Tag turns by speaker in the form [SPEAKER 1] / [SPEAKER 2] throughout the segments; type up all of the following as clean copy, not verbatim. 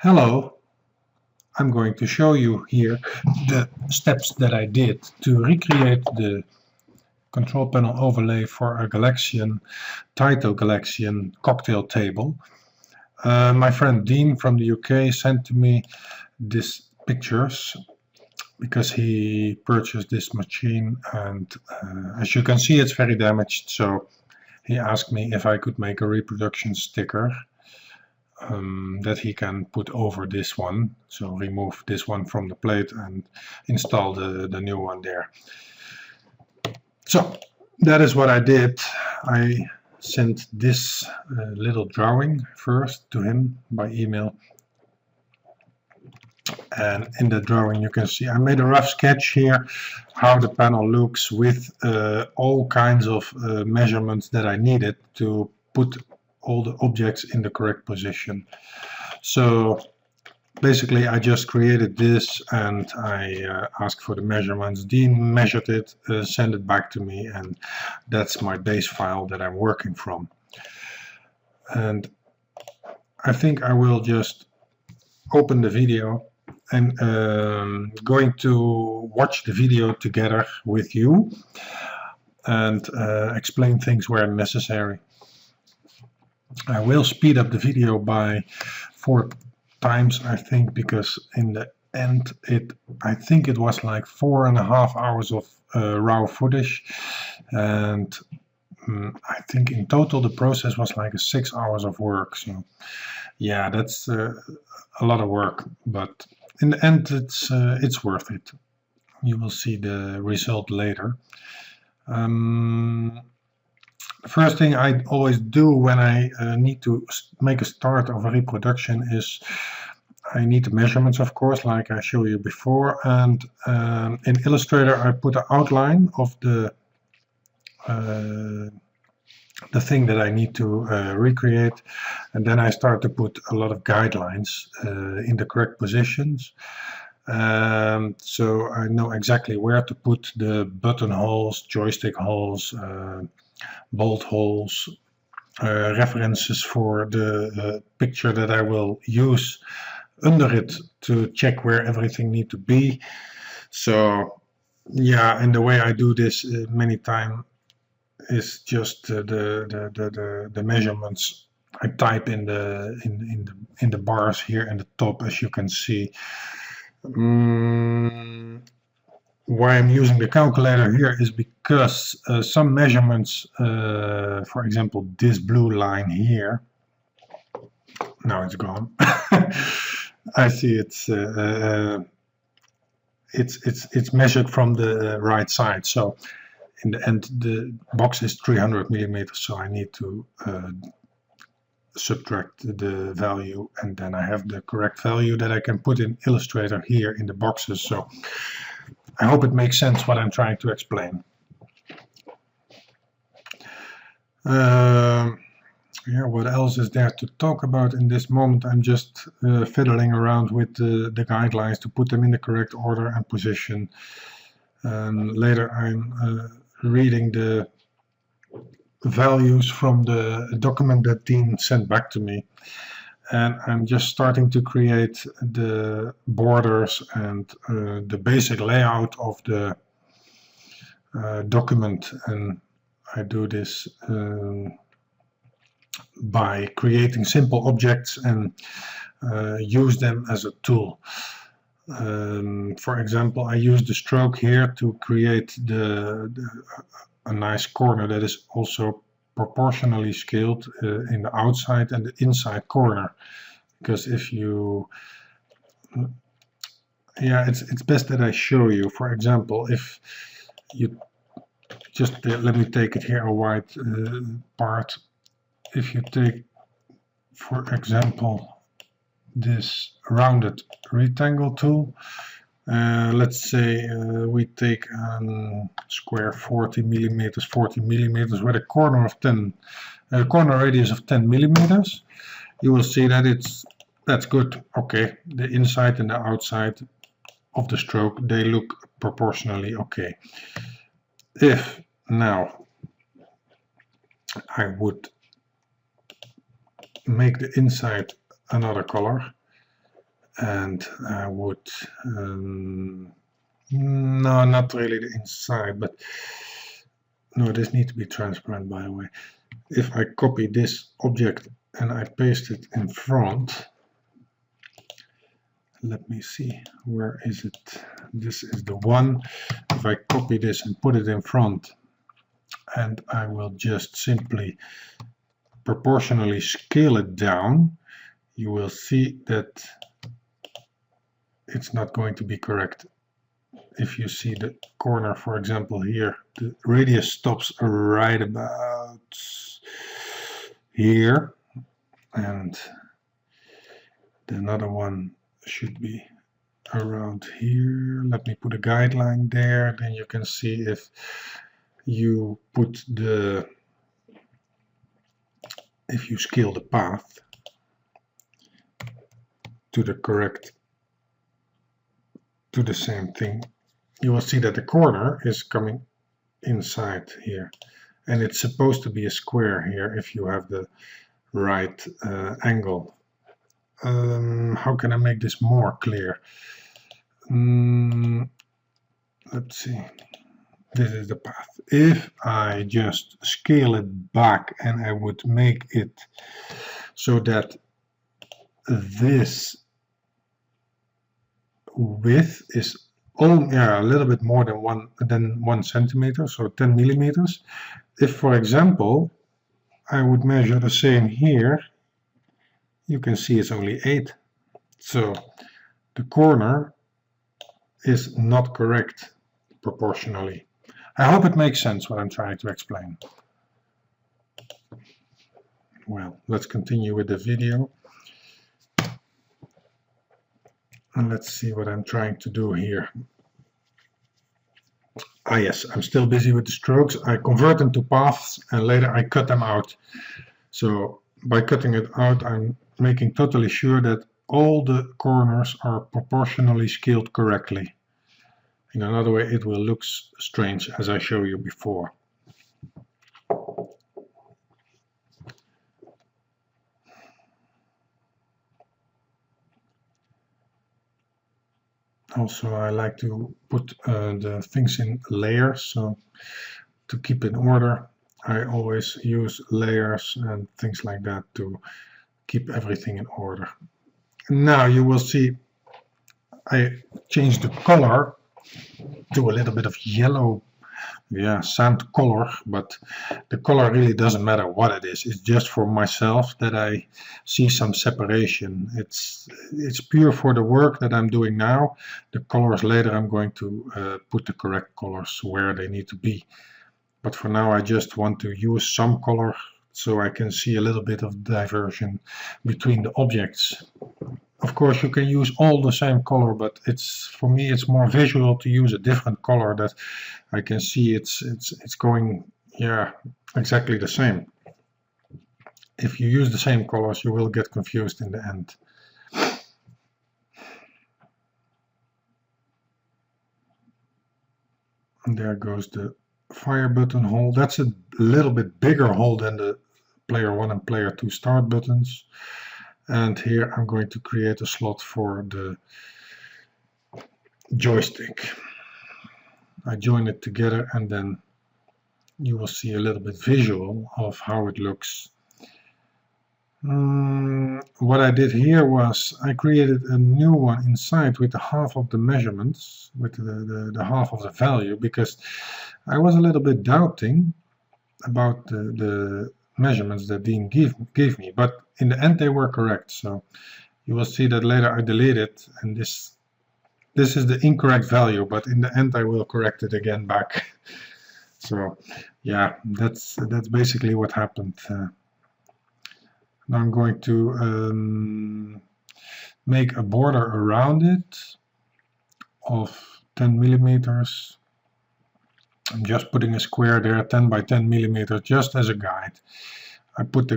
[SPEAKER 1] Hello, I'm going to show you here the steps that I did to recreate the control panel overlay for a Taito Galaxian cocktail table. My friend Dean from the UK sent to me these pictures because he purchased this machine, and as you can see it's very damaged, so he asked me if I could make a reproduction sticker that he can put over this one. So remove this one from the plate and install the new one there. So that is what I did. I sent this little drawing first to him by email. And in the drawing you can see I made a rough sketch here how the panel looks with all kinds of measurements that I needed to put all the objects in the correct position. So basically I just created this and I asked for the measurements. Dean measured it, sent it back to me, and that's my base file that I'm working from. And I think I will just open the video and going to watch the video together with you and explain things where necessary. I will speed up the video by 4 times, I think, because in the end I think it was like 4.5 hours of raw footage, and I think in total the process was like 6 hours of work. So yeah, that's a lot of work, but in the end it's worth it. You will see the result later. The first thing I always do when I need to make a start of a reproduction is I need the measurements, of course, like I showed you before, and in Illustrator I put an outline of the thing that I need to recreate, and then I start to put a lot of guidelines in the correct positions. So I know exactly where to put the button holes, joystick holes, bolt holes, references for the picture that I will use under it to check where everything needs to be. So yeah, and the way I do this many times is just the measurements I type in the bars here in the top, as you can see. Why I'm using the calculator here is because some measurements, for example this blue line here, now it's gone. I see it's measured from the right side, so in the end the box is 300 millimeters, so I need to subtract the value, and then I have the correct value that I can put in Illustrator here in the boxes. So I hope it makes sense what I'm trying to explain. Yeah, what else is there to talk about in this moment? I'm just fiddling around with the guidelines to put them in the correct order and position. Later I'm reading the values from the document that Dean sent back to me, and I'm just starting to create the borders and the basic layout of the document, and I do this by creating simple objects and use them as a tool. For example, I use the stroke here to create a nice corner that is also proportionally scaled in the outside and the inside corner, because if you it's best that I show you. For example, if you just let me take it here, a white part. If you take, for example, this rounded rectangle tool, let's say we take a square 40 millimeters with a corner of 10, corner radius of 10 millimeters. You will see that that's good. Okay, the inside and the outside of the stroke, they look proportionally okay. If now I would make the inside another color, and I would no, not really the inside, but no, this needs to be transparent, by the way. If I copy this object and I paste it in front, let me see, where is it? This is the one. If I copy this and put it in front, and I will just simply proportionally scale it down, you will see that it's not going to be correct. If you see the corner, for example, here, the radius stops right about here, and the another one should be around here. Let me put a guideline there, then you can see if you put the, if you scale the path to the correct, to the same thing, you will see that the corner is coming inside here, and it's supposed to be a square here if you have the right angle. How can I make this more clear? Let's see. This is the path. If I just scale it back and I would make it so that this width is a little bit more than 1 centimeter, so 10 millimeters. If, for example, I would measure the same here, you can see it's only 8. So the corner is not correct proportionally. I hope it makes sense what I'm trying to explain. Well, let's continue with the video. And let's see what I'm trying to do here. Ah yes, I'm still busy with the strokes. I convert them to paths and later I cut them out. So by cutting it out, I'm making totally sure that all the corners are proportionally scaled correctly. In another way, it will look strange, as I showed you before. Also, I like to put the things in layers, so to keep in order, I always use layers and things like that to keep everything in order. Now you will see I changed the color to a little bit of yellow, sand color, but the color really doesn't matter what it is. It's just for myself that I see some separation. It's pure for the work that I'm doing now. The colors later I'm going to put the correct colors where they need to be. But for now I just want to use some color so I can see a little bit of diversion between the objects. Of course, you can use all the same color, but for me it's more visual to use a different color that I can see it's going exactly the same. If you use the same colors, you will get confused in the end. And there goes the fire button hole. That's a little bit bigger hole than the player 1 and player 2 start buttons. And here I'm going to create a slot for the joystick. I join it together and then you will see a little bit visual of how it looks. What I did here was I created a new one inside with the half of the measurements, with the half of the value, because I was a little bit doubting about the measurements that Dean gave me, but in the end they were correct. So you will see that later I delete it, and this is the incorrect value, but in the end I will correct it again back. So yeah, that's basically what happened. Now I'm going to make a border around it of 10 millimeters. I'm just putting a square there, 10 by 10 millimeters, just as a guide. I put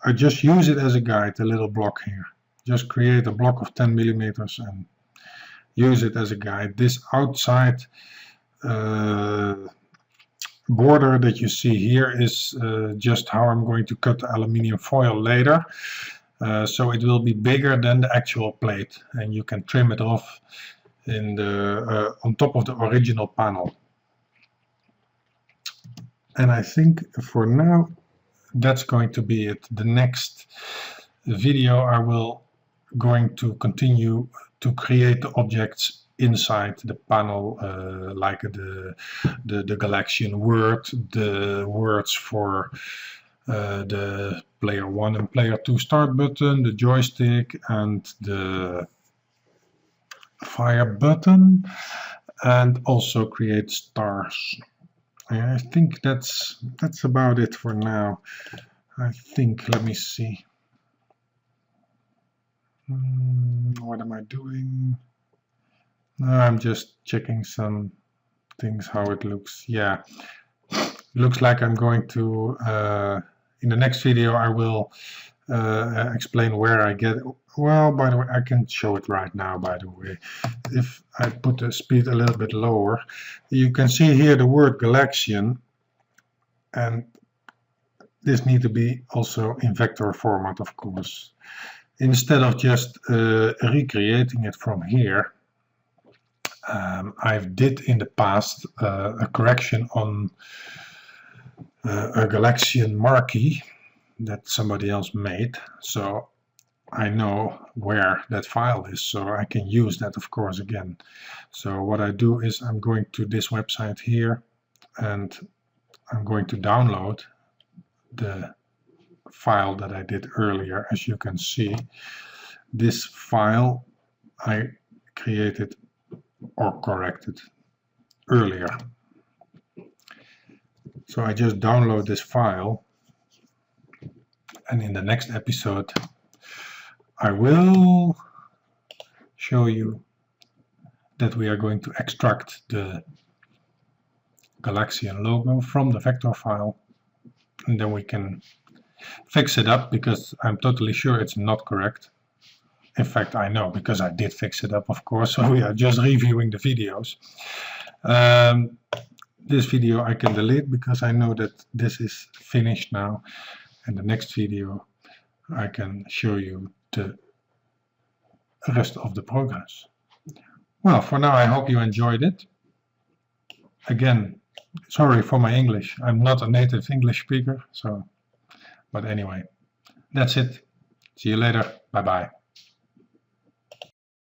[SPEAKER 1] I just use it as a guide, a little block here. Just create a block of 10 millimeters and use it as a guide. This outside border that you see here is just how I'm going to cut the aluminium foil later. so it will be bigger than the actual plate, and you can trim it off in the on top of the original panel. And I think for now that's going to be it. The next video I will going to continue to create the objects inside the panel, like the Galaxian word, the words for the player 1 and player 2 start button, the joystick, and the fire button, and also create stars. I think that's about it for now. I think, let me see. What am I doing? I'm just checking some things, how it looks. Yeah, looks like I'm going to, in the next video I will explain where I get, well, by the way, I can show it right now, by the way. If I put the speed a little bit lower, you can see here the word Galaxian, and this needs to be also in vector format, of course. Instead of just recreating it from here, I've did in the past a correction on a Galaxian marquee that somebody else made, so I know where that file is, so I can use that, of course, again. So what I do is I'm going to this website here, and I'm going to download the file that I did earlier. As you can see, this file I created or corrected earlier. So I just download this file, and in the next episode I will show you that we are going to extract the Galaxian logo from the vector file, and then we can fix it up, because I'm totally sure it's not correct. In fact, I know, because I did fix it up, of course, so we are just reviewing the videos. This video I can delete, because I know that this is finished now, and the next video I can show you the rest of the progress. Well, for now I hope you enjoyed it. Again, sorry for my English, I'm not a native English speaker, so, but anyway, that's it. See you later, bye bye.